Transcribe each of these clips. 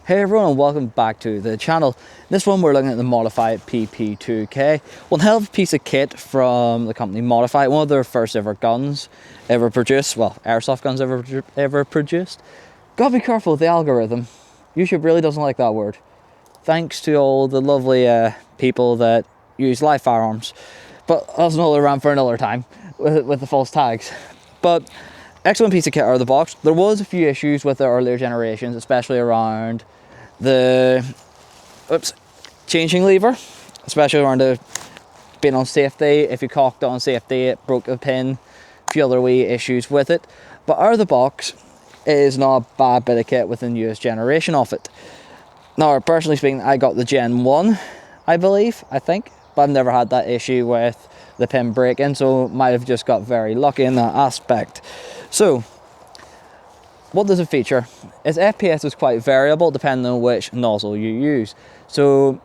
Hey everyone, and welcome back to the channel. This one we're looking at the modified PP2K. One hell of a piece of kit from the company Modify, one of their first ever guns ever produced, well, airsoft guns ever produced. Gotta be careful with the algorithm. YouTube really doesn't like that word. Thanks to all the lovely people that use live firearms. But that's another rant for another time with the false tags. But excellent piece of kit out of the box. There was a few issues with the earlier generations, especially around the changing lever, especially around the pin on safety. If you cocked on safety, it broke a pin. A few other wee issues with it. But out of the box, it is not a bad bit of kit with the newest generation of it. Now, personally speaking, I got the Gen 1, I think, but I've never had that issue with the pin breaking, so might have just got very lucky in that aspect. So, what does it feature? Its FPS is quite variable depending on which nozzle you use. So,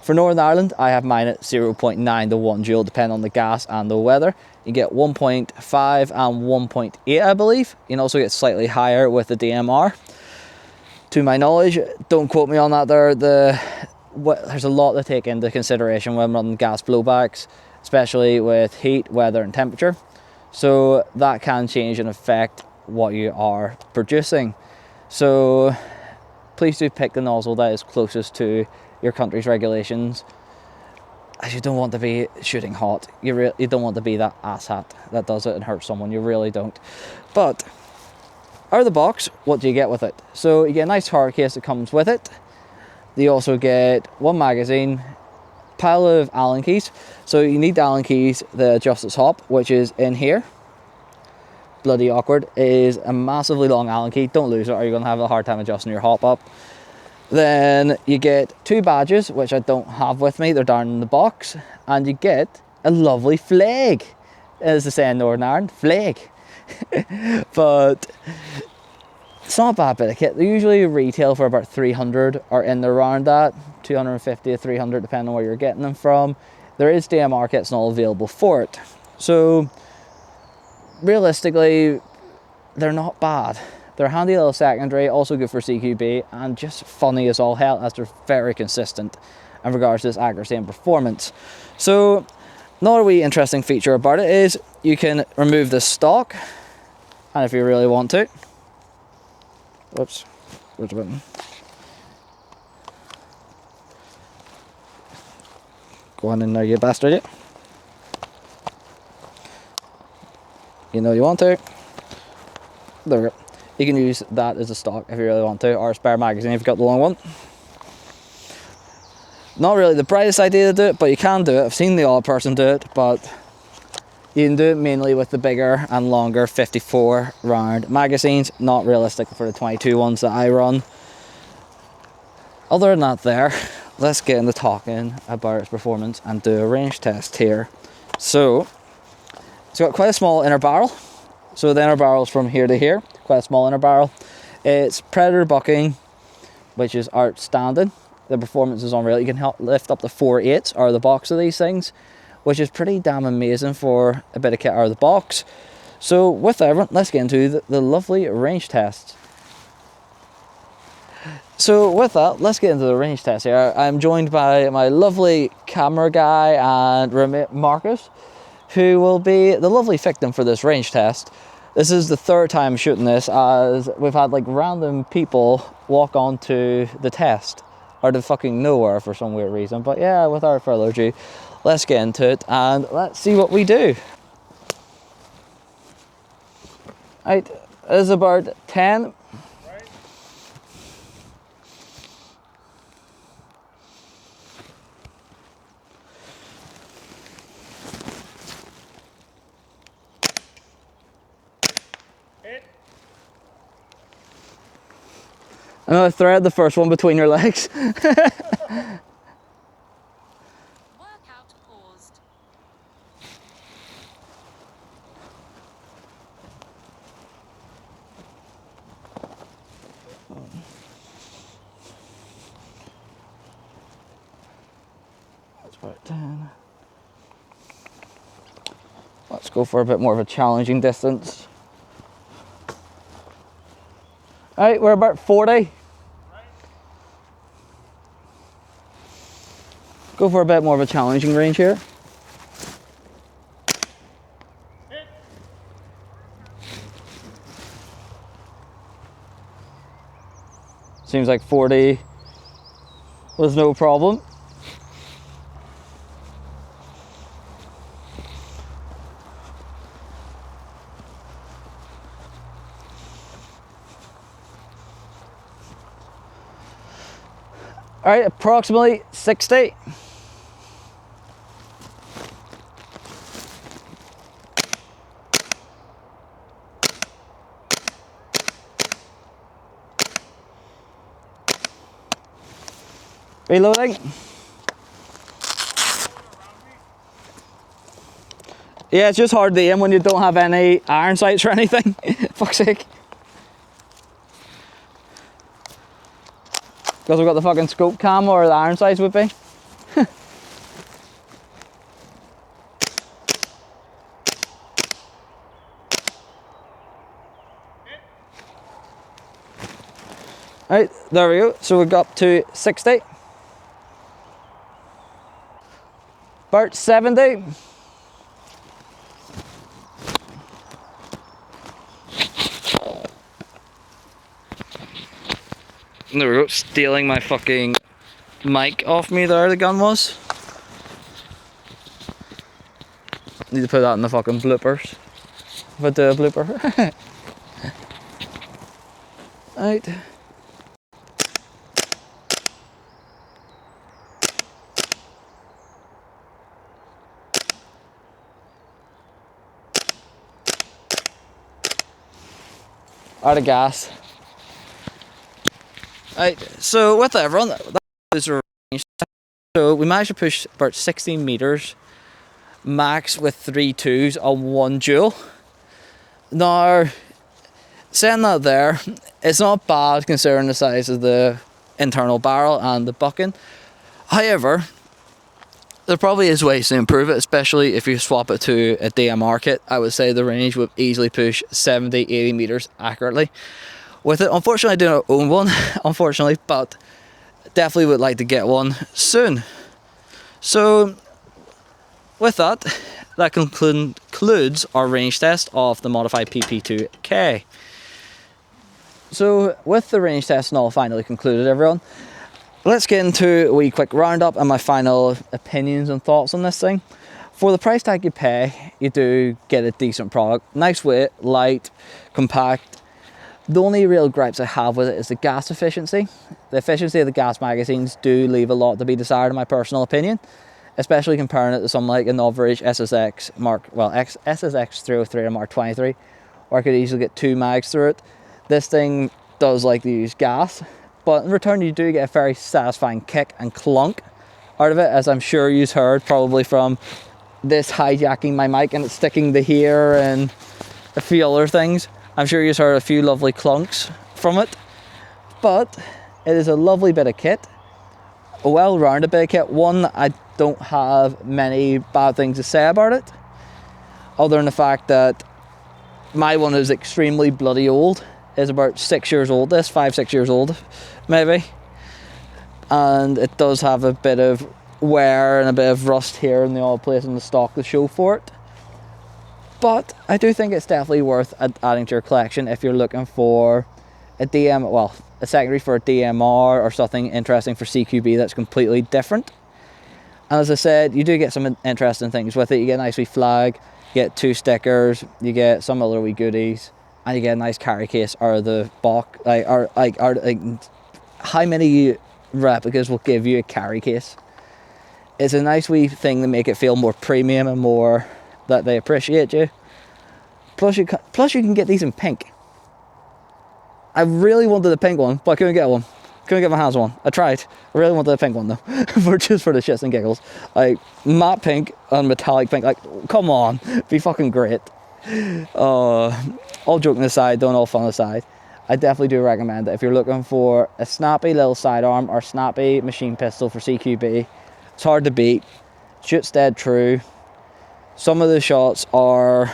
for Northern Ireland, I have mine at 0.9 to 1 joule, depending on the gas and the weather. You get 1.5 and 1.8, I believe. You can also get slightly higher with the DMR. To my knowledge, don't quote me on that there, there's a lot to take into consideration when running gas blowbacks, especially with heat, weather and temperature. So that can change and affect what you are producing. So please do pick the nozzle that is closest to your country's regulations, as you don't want to be shooting hot. You don't want to be that asshat that does it and hurts someone. You really don't. But out of the box, what do you get with it? So you get a nice hard case that comes with it. You also get one magazine, pile of Allen keys. So you need the Allen keys that adjust its hop, which is in here. Bloody awkward. It is a massively long Allen key. Don't lose it or you're going to have a hard time adjusting your hop up. Then you get two badges, which I don't have with me. They're down in the box. And you get a lovely flag. As they say in Northern Ireland, flag. But it's not a bad bit of kit. They usually retail for about 300 or in around that, 250 to 300 depending on where you're getting them from. There is DMR kits not available for it. So realistically, they're not bad. They're a handy little secondary, also good for CQB, and just funny as all hell, as they're very consistent in regards to this accuracy and performance. So another wee interesting feature about it is you can remove the stock, and if you really want to, whoops, where's the button? Go on in there, you bastard, you. You know you want to. There we go. You can use that as a stock if you really want to, or a spare magazine if you've got the long one. Not really the brightest idea to do it, but you can do it. I've seen the odd person do it, but you can do it mainly with the bigger and longer 54 round magazines. Not realistic for the 22 ones that I run. Other than that there, let's get into talking about its performance and do a range test here. So, it's got quite a small inner barrel. So the inner barrel is from here to here, quite a small inner barrel. It's Predator bucking, which is outstanding. The performance is unreal. You can lift up to 4.8 out of the box of these things, which is pretty damn amazing for a bit of kit out of the box. So with that, everyone, let's get into the lovely range tests. So with that, let's get into the range test here. I'm joined by my lovely camera guy and roommate Marcus, who will be the lovely victim for this range test. This is the third time shooting this, as we've had like random people walk onto the test out of fucking nowhere for some weird reason. But yeah, without further ado, let's get into it and let's see what we do. Right, this is about 10. I'm going to thread the first one between your legs. Workout paused. That's about 10. Let's go for a bit more of a challenging distance. Alright, we're about 40. go for a bit more of a challenging range here. Seems like 40 was no problem. All right, approximately 60. Reloading. Yeah, it's just hard to aim when you don't have any iron sights or anything. Fuck's sake. Because we've got the fucking scope cam or the iron sights would be. Right, there we go. So we got up to 60. About 70. There we go, stealing my fucking mic off me there, the gun was. Need to put that in the fucking bloopers. If I do a blooper. Right. Out of gas. Right, so with everyone, that was a range. So we managed to push about 16 meters max with 3 2s on 1 duel. Now, saying that there, it's not bad considering the size of the internal barrel and the bucking. However, there probably is ways to improve it, especially if you swap it to a DMR kit. I would say the range would easily push 70, 80 meters accurately with it. Unfortunately, I do not own one, unfortunately, but definitely would like to get one soon. So, with that, that concludes our range test of the modified PP2K. So, with the range test all finally concluded, everyone, let's get into a wee quick roundup and my final opinions and thoughts on this thing. For the price tag you pay, you do get a decent product. Nice weight, light, compact. The only real gripes I have with it is the gas efficiency. The efficiency of the gas magazines do leave a lot to be desired in my personal opinion, especially comparing it to some like an average SSX SSX 303 or Mark 23, where I could easily get 2 mags through it. This thing does like to use gas, but in return you do get a very satisfying kick and clunk out of it, as I'm sure you've heard probably from this hijacking my mic and it's sticking to here and a few other things. I'm sure you've heard a few lovely clunks from it, but it is a lovely bit of kit, a well-rounded bit of kit. One, I don't have many bad things to say about it, other than the fact that my one is extremely bloody old. It's about 6 years old, this, 5-6 years old, maybe. And it does have a bit of wear and a bit of rust here in the odd place in the stock to show for it. But I do think it's definitely worth adding to your collection if you're looking for a a secondary for a DMR or something interesting for CQB that's completely different. And as I said, you do get some interesting things with it. You get a nice wee flag, you get 2 stickers, you get some other wee goodies, and you get a nice carry case out of the box. How many replicas will give you a carry case? It's a nice wee thing to make it feel more premium and more that they appreciate you. Plus you can get these in pink. I really wanted the pink one, but I couldn't get one. Couldn't get my hands on one. I tried. I really wanted the pink one though, just for the shits and giggles. Like matte pink and metallic pink. Like, come on, be fucking great. All joking aside, don't all fun aside, I definitely do recommend it if you're looking for a snappy little sidearm or snappy machine pistol for CQB. It's hard to beat. Shoots dead true. Some of the shots are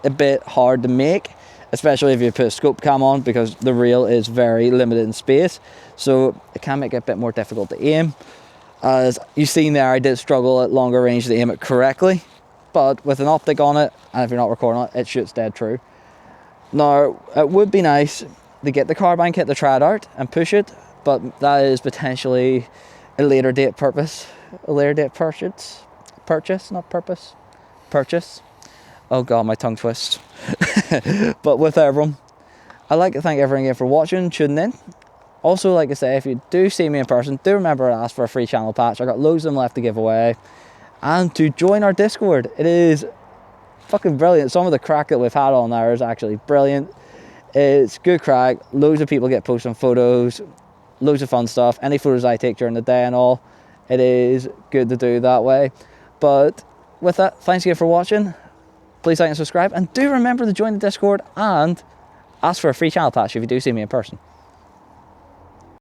a bit hard to make, especially if you put a scope cam on, because the reel is very limited in space, so it can make it a bit more difficult to aim. As you've seen there, I did struggle at longer range to aim it correctly, but with an optic on it, and if you're not recording it, it shoots dead true. Now, it would be nice to get the carbine kit to try it out and push it, but that is potentially a later date purchase. Oh god, my tongue twist. But with everyone, I'd like to thank everyone again for watching, tuning in. Also, like I say, if you do see me in person, do remember to ask for a free channel patch. I got loads of them left to give away. And to join our Discord. It is fucking brilliant. Some of the crack that we've had on there is actually brilliant. It's good crack. Loads of people get posting photos. Loads of fun stuff. Any photos I take during the day and all, it is good to do that way. But with that, thanks again for watching. Please like and subscribe. And do remember to join the Discord and ask for a free channel patch if you do see me in person.